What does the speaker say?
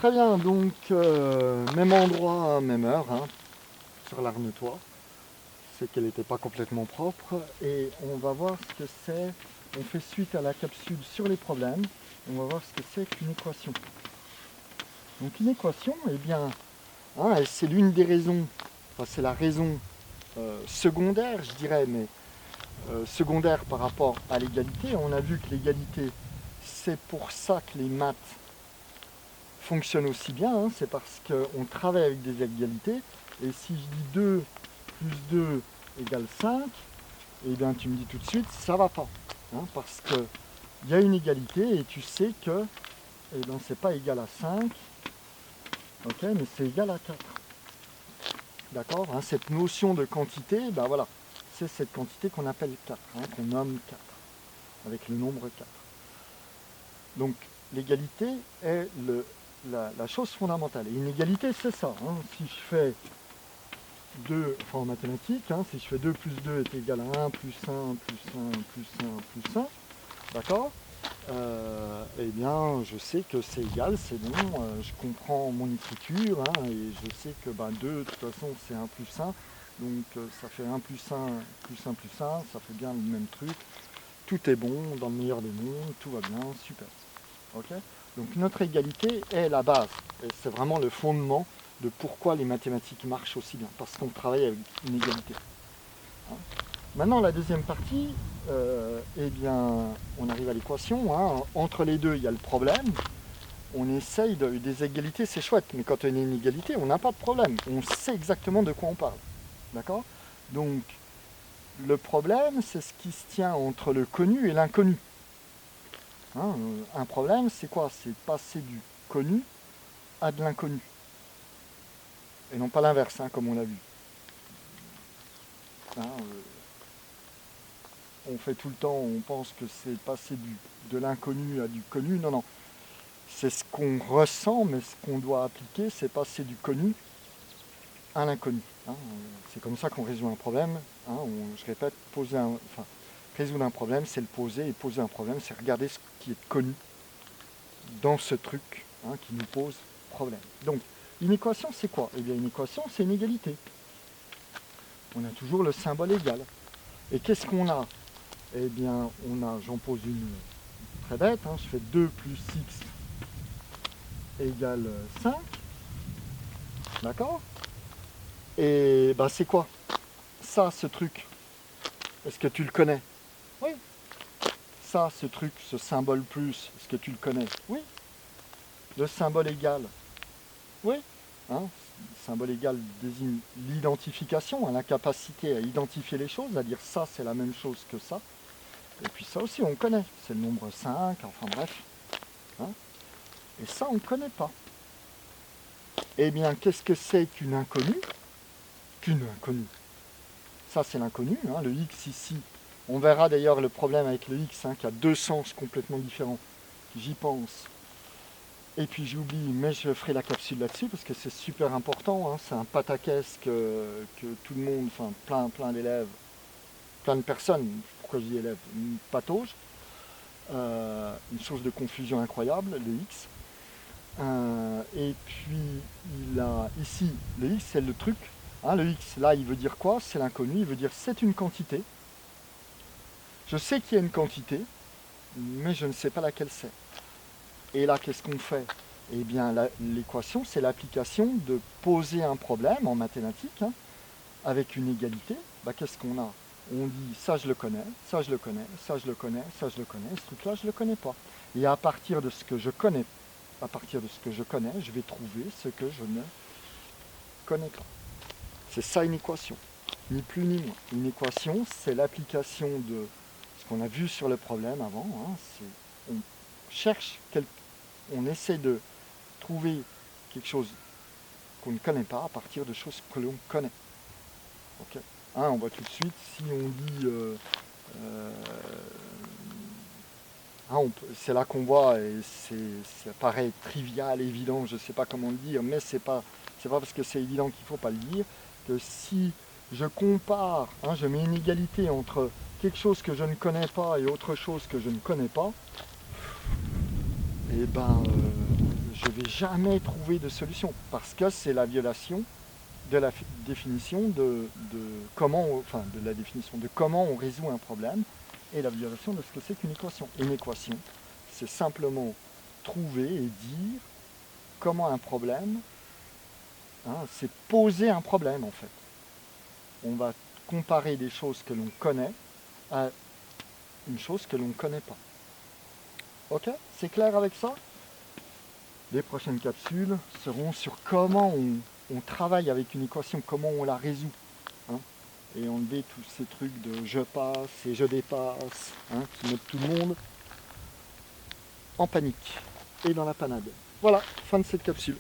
Très bien, donc même endroit, même heure, hein, sur l'Arnetois. C'est qu'elle n'était pas complètement propre et on va voir ce que c'est. On fait suite à la capsule sur les problèmes. On va voir ce que c'est qu'une équation. Donc une équation, eh bien, hein, c'est l'une des raisons, enfin c'est la raison secondaire, je dirais, mais secondaire par rapport à l'égalité. On a vu que l'égalité, c'est pour ça que les maths fonctionnent aussi bien, hein, c'est parce qu'on travaille avec des égalités. Et si je dis 2 plus 2 égale 5, eh bien tu me dis tout de suite, ça va pas. Hein, parce qu'il y a une égalité et tu sais que eh bien, c'est pas égal à 5, ok, mais c'est égal à 4. D'accord, hein, cette notion de quantité, ben voilà, c'est cette quantité qu'on appelle 4, hein, qu'on nomme 4, avec le nombre 4. Donc l'égalité est la chose fondamentale. Et une égalité, c'est ça. Hein. Si je fais 2, enfin en mathématiques, hein, si je fais 2 plus 2 est égal à 1, plus 1, plus 1, plus 1, plus 1, d'accord, eh bien je sais que c'est égal, c'est bon, je comprends mon écriture, hein, et je sais que 2, de toute façon, c'est 1 plus 1, donc ça fait 1 plus 1, plus 1 plus 1, ça fait bien le même truc, tout est bon, dans le meilleur des mondes, tout va bien, super. Okay, donc notre égalité est la base, et c'est vraiment le fondement de pourquoi les mathématiques marchent aussi bien, parce qu'on travaille avec une égalité. Hein. Maintenant, la deuxième partie, eh bien, on arrive à l'équation. Hein. Entre les deux, il y a le problème. On essaye des égalités, c'est chouette, mais quand on a une égalité, on n'a pas de problème. On sait exactement de quoi on parle. D'accord? Donc, le problème, c'est ce qui se tient entre le connu et l'inconnu. Hein, un problème, c'est quoi? C'est passer du connu à de l'inconnu. Et non pas l'inverse, hein, comme on l'a vu. Hein, on fait tout le temps, on pense que c'est passer de l'inconnu à du connu. Non, non. C'est ce qu'on ressent, mais ce qu'on doit appliquer, c'est passer du connu à l'inconnu. Hein. C'est comme ça qu'on résout un problème. Hein. Je répète, résoudre un problème, c'est le poser. Et poser un problème, c'est regarder ce qui est connu dans ce truc, hein, qui nous pose problème. Donc, une équation, c'est quoi? Eh bien, une équation, c'est une égalité. On a toujours le symbole égal. Et qu'est-ce qu'on a? Eh bien, j'en pose une très bête, hein, je fais 2 plus x égale 5, d'accord? Et c'est quoi? Ça, ce truc, est-ce que tu le connais? Oui. Ça, ce truc, ce symbole plus, est-ce que tu le connais? Oui. Le symbole égal? Oui. Hein, le symbole égal désigne l'identification, hein, la capacité à identifier les choses, à dire ça, c'est la même chose que ça. Et puis ça aussi, on connaît. C'est le nombre 5, enfin bref. Hein. Et ça, on ne connaît pas. Eh bien, qu'est-ce que c'est qu'une inconnue? Qu'une inconnue. Ça, c'est l'inconnu, hein, le x ici. On verra d'ailleurs le problème avec le x, hein, qui a deux sens complètement différents. J'y pense. Et puis j'oublie, mais je ferai la capsule là-dessus parce que c'est super important. Hein, c'est un pataquès que tout le monde, enfin plein d'élèves, plein de personnes, pourquoi je dis élèves, une patauge, une source de confusion incroyable, le x. Et puis il a ici, le x c'est le truc. Hein, le x là il veut dire quoi? C'est l'inconnu, il veut dire c'est une quantité. Je sais qu'il y a une quantité, mais je ne sais pas laquelle c'est. Et là qu'est-ce qu'on fait? Eh bien l'équation c'est l'application de poser un problème en mathématiques, hein, avec une égalité. Qu'est-ce qu'on a? On dit ça je le connais, ça je le connais, ça je le connais, ça je le connais, ce truc là je ne le connais pas. Et à partir de ce que je connais, je vais trouver ce que je ne connais pas. C'est ça une équation, ni plus ni moins. Une équation, c'est l'application de ce qu'on a vu sur le problème avant. Hein, on cherche, on essaie de trouver quelque chose qu'on ne connaît pas à partir de choses que l'on connaît. Okay, hein, on voit tout de suite, si on dit... c'est là qu'on voit, et ça paraît trivial, évident, je ne sais pas comment le dire, mais c'est pas parce que c'est évident qu'il ne faut pas le dire, que si je compare, hein, je mets une égalité entre quelque chose que je ne connais pas et autre chose que je ne connais pas, et je ne vais jamais trouver de solution parce que c'est la violation de la définition de comment, de la définition de comment on résout un problème et la violation de ce que c'est qu'une équation. Une équation, c'est simplement trouver et dire comment un problème, hein, c'est poser un problème en fait. On va comparer des choses que l'on connaît à une chose que l'on ne connaît pas. Ok? C'est clair avec ça? Les prochaines capsules seront sur comment on travaille avec une équation, comment on la résout. Hein, et enlever tous ces trucs de je passe et je dépasse, hein, qui mettent tout le monde en panique et dans la panade. Voilà, fin de cette capsule.